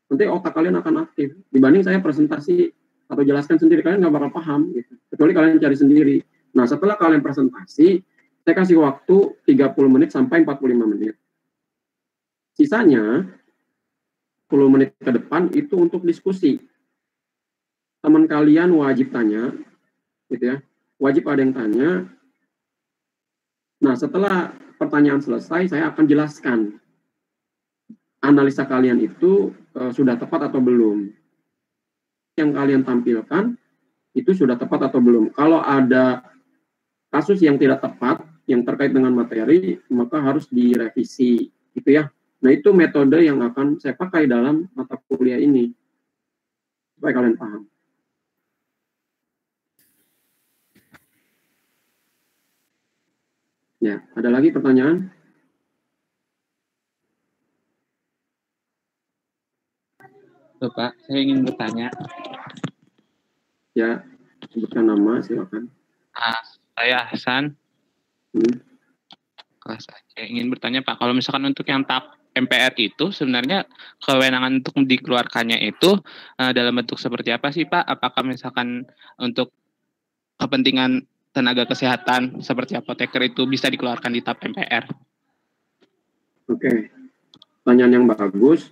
Nanti otak kalian akan aktif. Dibanding saya presentasi atau jelaskan sendiri, kalian nggak bakal paham. Gitu. Kecuali kalian cari sendiri. Nah, setelah kalian presentasi, Saya kasih waktu 30 menit sampai 45 menit. Sisanya 10 menit ke depan itu untuk diskusi. Teman kalian wajib tanya, gitu ya. Wajib ada yang tanya. Nah, setelah pertanyaan selesai, saya akan jelaskan analisa kalian itu sudah tepat atau belum. Yang kalian tampilkan itu sudah tepat atau belum. Kalau ada kasus yang tidak tepat, yang terkait dengan materi, maka harus direvisi, gitu ya. Nah, itu metode yang akan saya pakai dalam mata kuliah ini, supaya kalian paham. Ya, ada lagi pertanyaan? Bapak, saya ingin bertanya. Ya, sebutkan nama, silakan. Saya Hasan. Saya ingin bertanya Pak, kalau misalkan untuk yang TAP MPR itu sebenarnya kewenangan untuk dikeluarkannya itu dalam bentuk seperti apa sih Pak? Apakah misalkan untuk kepentingan tenaga kesehatan seperti apoteker itu bisa dikeluarkan di TAP MPR? Oke, pertanyaan yang bagus.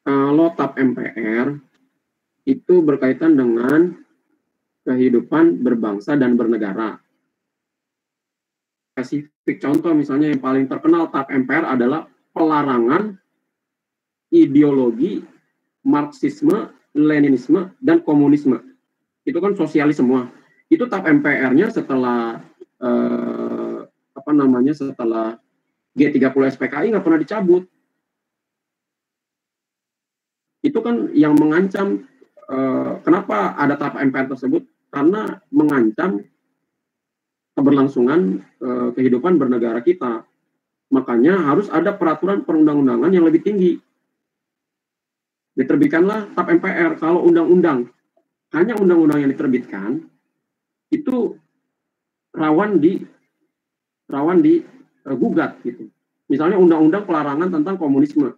Kalau TAP MPR itu berkaitan dengan kehidupan berbangsa dan bernegara. Spesifik contoh misalnya yang paling terkenal TAP MPR adalah pelarangan ideologi Marxisme, Leninisme, dan komunisme. Itu kan sosialis semua. Itu TAP MPR-nya setelah setelah G30 SPKI nggak pernah dicabut. Itu kan yang mengancam, kenapa ada TAP MPR tersebut? Karena mengancam keberlangsungan kehidupan bernegara kita. Makanya harus ada peraturan perundang-undangan yang lebih tinggi. Diterbitkanlah TAP MPR. Kalau undang-undang, hanya undang-undang yang diterbitkan, itu rawan gugat gitu. Misalnya undang-undang pelarangan tentang komunisme.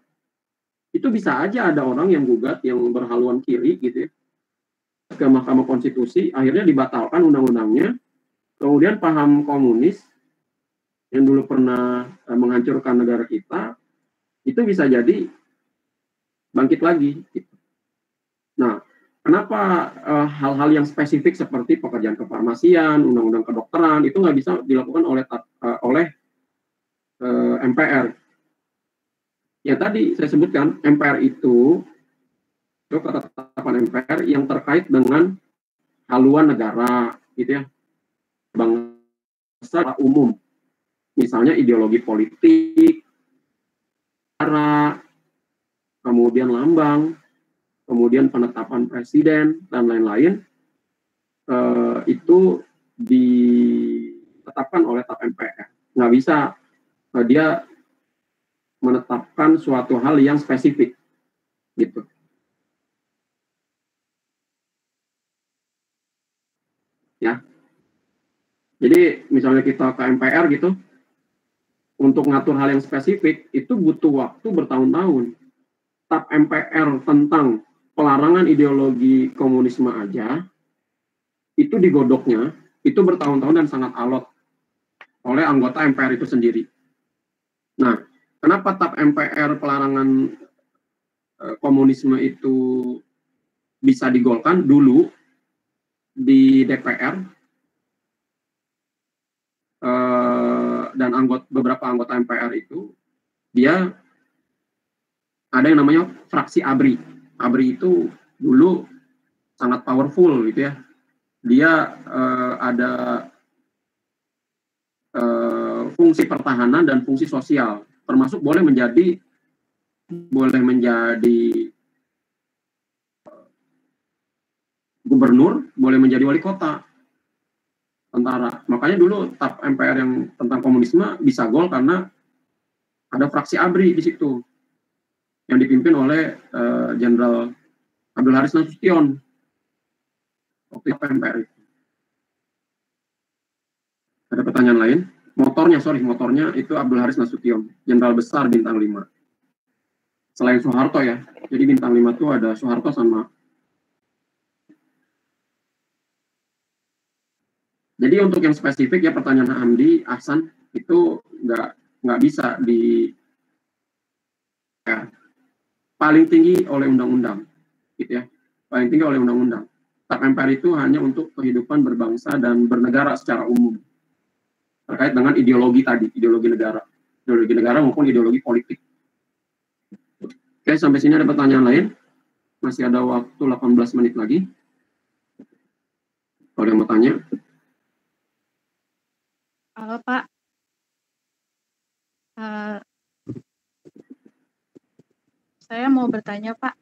Itu bisa aja ada orang yang gugat, yang berhaluan kiri gitu ya, ke Mahkamah Konstitusi, akhirnya dibatalkan undang-undangnya. Kemudian paham komunis yang dulu pernah menghancurkan negara kita, itu bisa jadi bangkit lagi. Gitu. Nah, kenapa hal-hal yang spesifik seperti pekerjaan kefarmasian, undang-undang kedokteran, itu nggak bisa dilakukan oleh MPR? Ya tadi saya sebutkan, MPR itu ketetapan MPR yang terkait dengan haluan negara, gitu ya, bangsa umum, misalnya ideologi politik, negara, kemudian lambang, kemudian penetapan presiden dan lain-lain, itu ditetapkan oleh TAP MPR. Nggak bisa dia menetapkan suatu hal yang spesifik, gitu. Ya. Jadi misalnya kita ke MPR gitu, untuk ngatur hal yang spesifik itu butuh waktu bertahun-tahun. TAP MPR tentang pelarangan ideologi komunisme aja, itu digodoknya, itu bertahun-tahun dan sangat alot oleh anggota MPR itu sendiri. Nah, kenapa TAP MPR pelarangan komunisme itu bisa digolkan dulu di DPR, dan beberapa anggota MPR itu, dia ada yang namanya fraksi ABRI. ABRI itu dulu sangat powerful gitu ya. Dia ada fungsi pertahanan dan fungsi sosial, termasuk boleh menjadi gubernur, boleh menjadi wali kota, tentara. Makanya dulu TAP MPR yang tentang komunisme bisa gol karena ada fraksi ABRI di situ yang dipimpin oleh Jenderal Abdul Haris Nasution waktu TAP MPR itu. Ada pertanyaan lain? Motornya itu Abdul Haris Nasution, Jenderal Besar bintang 5. Selain Soeharto ya, jadi bintang 5 itu ada Soeharto sama Jadi untuk yang spesifik ya pertanyaan Hamdi, Ahsan itu nggak bisa di ya, paling tinggi oleh undang-undang, gitu ya, paling tinggi oleh undang-undang. Tap MPR itu hanya untuk kehidupan berbangsa dan bernegara secara umum terkait dengan ideologi tadi, ideologi negara maupun ideologi politik. Oke, sampai sini ada pertanyaan lain? Masih ada waktu 18 menit lagi. Kalau ada yang mau tanya. Halo Pak. Saya mau bertanya Pak.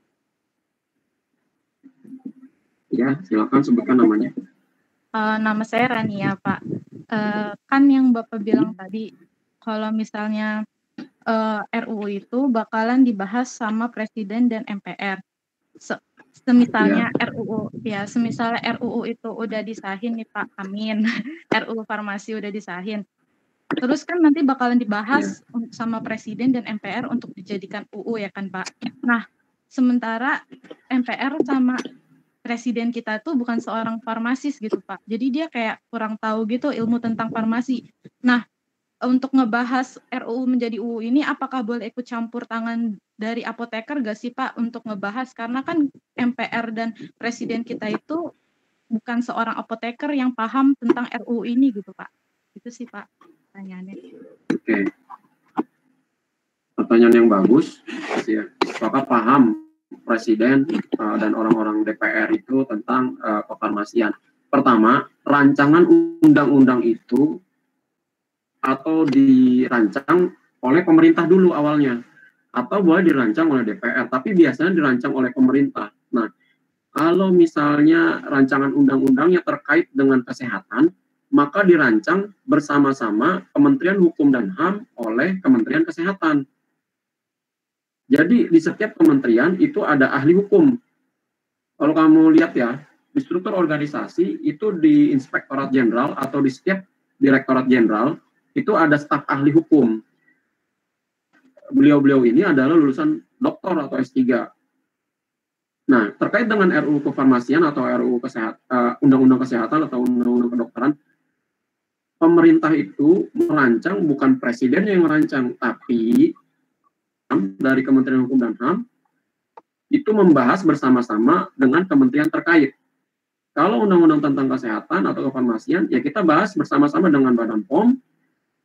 Ya, silakan sebutkan namanya. Nama saya Rania Pak. Kan yang Bapak bilang tadi, kalau misalnya RUU itu bakalan dibahas sama Presiden dan MPR. Semisalnya RUU, ya semisalnya RUU itu udah disahin nih Pak, amin. RUU farmasi udah disahin. Terus kan nanti bakalan dibahas sama Presiden dan MPR untuk dijadikan UU ya kan Pak. Nah, sementara MPR sama Presiden kita tuh bukan seorang farmasis gitu Pak. Jadi dia kayak kurang tahu gitu ilmu tentang farmasi. Nah, untuk ngebahas RUU menjadi UU ini apakah boleh ikut campur tangan dari apoteker gak sih Pak untuk ngebahas? Karena kan MPR dan Presiden kita itu bukan seorang apoteker yang paham tentang RUU ini gitu Pak. Itu sih Pak pertanyaannya. Oke. Pertanyaan yang bagus. Ya. Apakah paham Presiden dan orang-orang DPR itu tentang kefarmasian? Pertama, rancangan undang-undang itu atau dirancang oleh pemerintah dulu awalnya, atau boleh dirancang oleh DPR, tapi biasanya dirancang oleh pemerintah. Nah, kalau misalnya rancangan undang-undangnya terkait dengan kesehatan, maka dirancang bersama-sama Kementerian Hukum dan HAM oleh Kementerian Kesehatan. Jadi di setiap kementerian itu ada ahli hukum. Kalau kamu lihat ya, di struktur organisasi itu di Inspektorat Jenderal atau di setiap Direktorat Jenderal itu ada staf ahli hukum. Beliau-beliau ini adalah lulusan doktor atau S3. Nah, terkait dengan RUU kefarmasian atau RUU Undang-Undang Kesehatan atau Undang-Undang Kedokteran, pemerintah itu merancang, bukan presiden yang merancang, tapi dari Kementerian Hukum dan HAM itu membahas bersama-sama dengan kementerian terkait. Kalau undang-undang tentang kesehatan atau kefarmasian, ya kita bahas bersama-sama dengan Badan POM,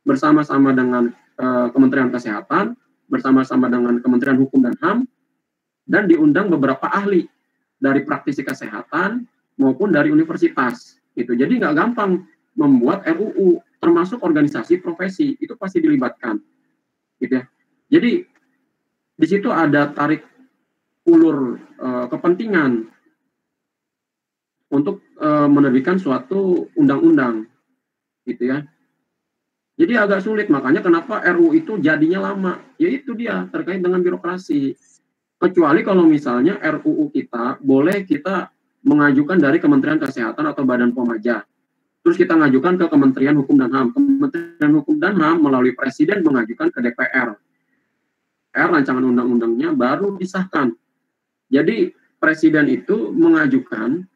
bersama-sama dengan Kementerian Kesehatan, bersama-sama dengan Kementerian Hukum dan HAM, dan diundang beberapa ahli dari praktisi kesehatan maupun dari universitas. Gitu. Jadi nggak gampang membuat RUU, termasuk organisasi profesi, itu pasti dilibatkan. Gitu ya. Jadi di situ ada tarik ulur kepentingan untuk menerbitkan suatu undang-undang, gitu ya. Jadi agak sulit, makanya kenapa RUU itu jadinya lama, yaitu dia terkait dengan birokrasi. Kecuali kalau misalnya RUU kita boleh kita mengajukan dari Kementerian Kesehatan atau Badan POM aja, terus kita ngajukan ke Kementerian Hukum dan HAM. Kementerian Hukum dan HAM melalui Presiden mengajukan ke DPR. Rancangan undang-undangnya baru disahkan. Jadi Presiden itu mengajukan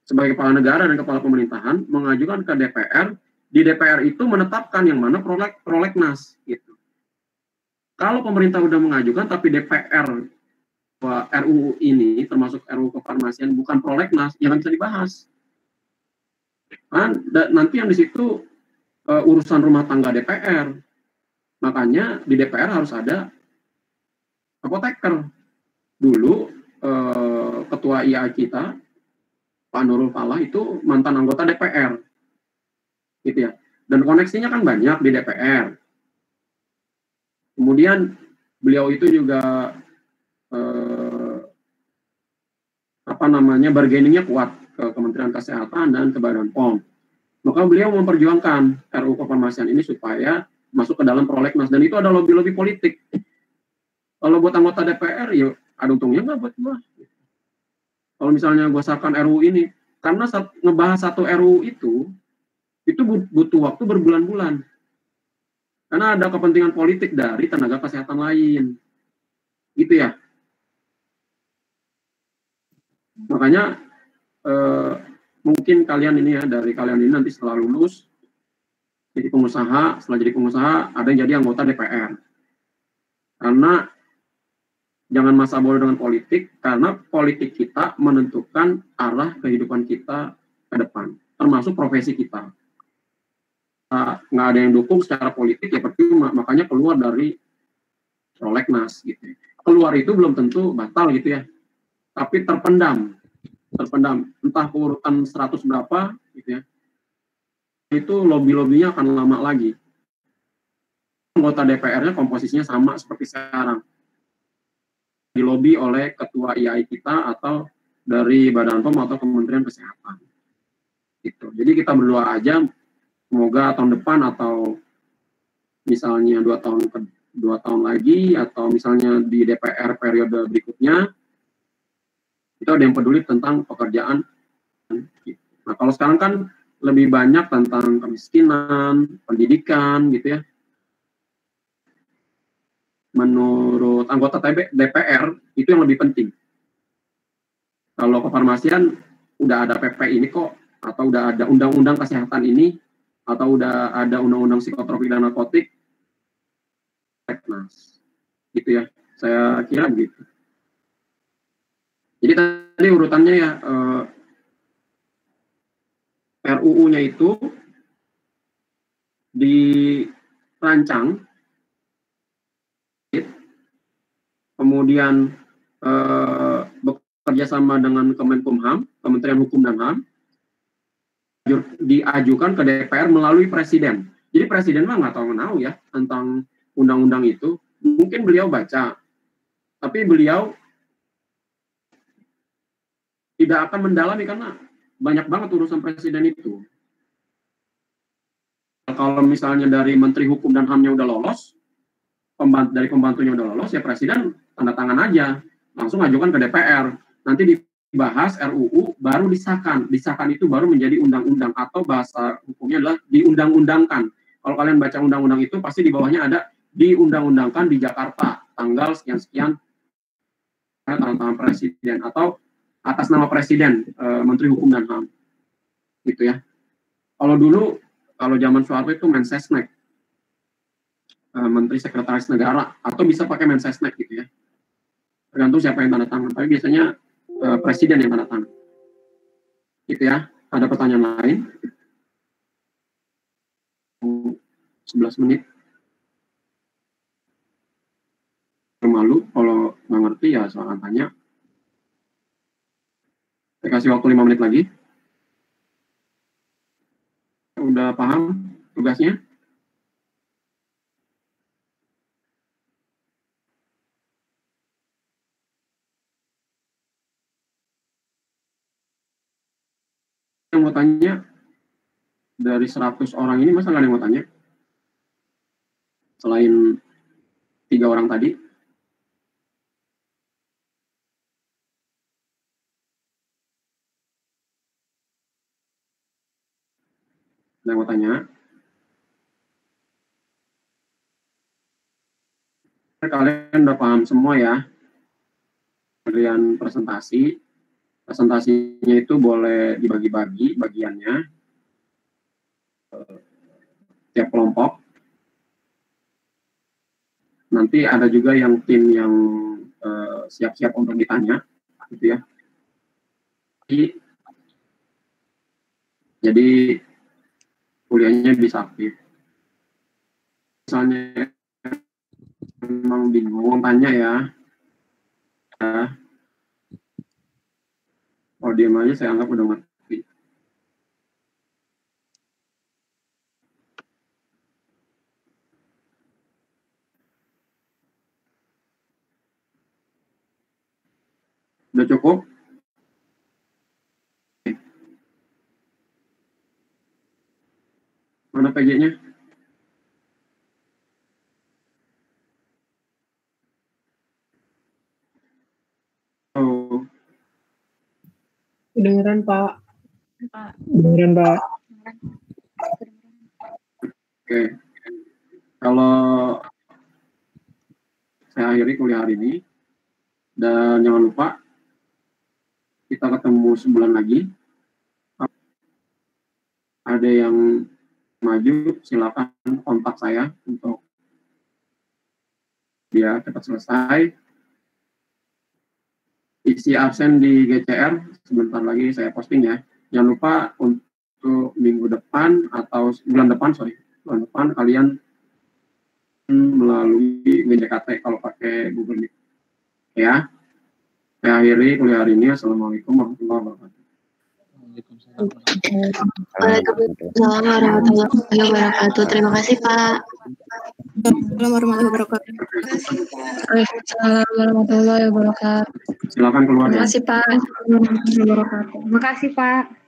sebagai kepala negara dan kepala pemerintahan, mengajukan ke DPR, di DPR itu menetapkan yang mana prolegnas gitu. Kalau pemerintah udah mengajukan tapi DPR RUU ini termasuk RUU kefarmasian bukan prolegnas, jangan bisa dibahas. Nanti yang di situ urusan rumah tangga DPR. Makanya di DPR harus ada apoteker. Dulu ketua IA kita Pak Nurul Falah itu mantan anggota DPR, gitu ya. Dan koneksinya kan banyak di DPR. Kemudian beliau itu juga bargainingnya kuat ke Kementerian Kesehatan dan ke Badan POM. Maka beliau memperjuangkan RUU kefarmasian ini supaya masuk ke dalam prolegnas, dan itu ada lobby-lobby politik. Kalau buat anggota DPR, ya ada untungnya nggak buat gua? Kalau misalnya gua sahkan RUU ini, karena ngebahas satu RUU itu butuh waktu berbulan-bulan. Karena ada kepentingan politik dari tenaga kesehatan lain. Gitu ya. Makanya mungkin kalian ini ya, dari kalian ini nanti setelah lulus jadi pengusaha, setelah jadi pengusaha ada yang jadi anggota DPR. Karena jangan masa bodoh dengan politik, karena politik kita menentukan arah kehidupan kita ke depan, termasuk profesi kita. Nggak ada yang dukung secara politik ya percuma, makanya keluar dari prolegnas gitu. Keluar itu belum tentu batal gitu ya, tapi terpendam entah ke urutan 100 berapa gitu ya, itu lobby-lobbynya akan lama lagi. Anggota DPR-nya komposisinya sama seperti sekarang, dilobi oleh ketua IAI kita atau dari Badan POM atau Kementerian Kesehatan gitu. Jadi kita berdoa aja semoga tahun depan atau misalnya 2 tahun lagi atau misalnya di DPR periode berikutnya itu ada yang peduli tentang pekerjaan. Nah kalau sekarang kan lebih banyak tentang kemiskinan, pendidikan gitu ya. Menurut anggota DPR itu yang lebih penting. Kalau kefarmasian udah ada PP ini kok, atau udah ada undang-undang kesehatan ini, atau udah ada undang-undang psikotropik dan narkotik, gitu ya. Saya kira gitu. Jadi tadi urutannya ya, RUU-nya itu dirancang, kemudian bekerja sama dengan Kemenkumham, Kementerian Hukum dan HAM, diajukan ke DPR melalui Presiden. Jadi Presiden mah nggak tahu ya tentang undang-undang itu. Mungkin beliau baca, tapi beliau tidak akan mendalami karena banyak banget urusan Presiden itu. Kalau misalnya dari Menteri Hukum dan HAM-nya udah lolos, dari pembantunya udah lolos, ya Presiden tanda tangan aja, langsung ajukan ke DPR. Nanti dibahas RUU, baru disahkan. Disahkan itu baru menjadi undang-undang, atau bahasa hukumnya adalah diundang-undangkan. Kalau kalian baca undang-undang itu, pasti di bawahnya ada diundang-undangkan di Jakarta, tanggal sekian-sekian, tanda tangan Presiden, atau atas nama Presiden, Menteri Hukum dan HAM. Gitu ya. Kalau dulu, kalau zaman Soeharto itu Mensesnek, Menteri Sekretaris Negara, atau bisa pakai Mensesnek gitu ya. Tergantung siapa yang tanda tangan. Tapi biasanya Presiden yang tanda tangan. Gitu ya. Ada pertanyaan lain? 11 menit. Malu kalau nggak ngerti ya silakan tanya. Saya kasih waktu 5 menit lagi. Udah paham tugasnya? Yang mau tanya, dari 100 orang ini masa nggak ada yang mau tanya? Selain 3 orang tadi. Ada yang mau tanya? Kalian udah paham semua ya. Kalian presentasi. Presentasinya itu boleh dibagi-bagi bagiannya. Tiap kelompok. Nanti ada juga yang tim yang siap-siap untuk ditanya. Gitu ya. Jadi kuliahnya bisa aktif. Misalnya memang bingung tanya ya. Kalau diam aja saya anggap udah ngerti. Udah cukup? Mana PJ-nya? Oh. Kedengeran, Pak. Pak. Kedengeran, Pak. Oke. Kalau saya akhiri kuliah hari ini, dan jangan lupa kita ketemu sebulan lagi. ada yang maju, silakan kontak saya untuk biar cepat selesai. Isi absen di GCR sebentar lagi saya posting ya. Jangan lupa untuk minggu depan atau bulan depan kalian melalui GJKT kalau pakai Google Meet. Ya. Saya akhiri kuliah hari ini. Assalamualaikum warahmatullahi wabarakatuh. Waalaikumsalam warahmatullahi wabarakatuh. Terima kasih, Pak. Assalamualaikum warahmatullahi wabarakatuh. Waalaikumsalam warahmatullahi wabarakatuh. Silakan keluar Terima ya. kasih, Pak. Terima kasih, Pak.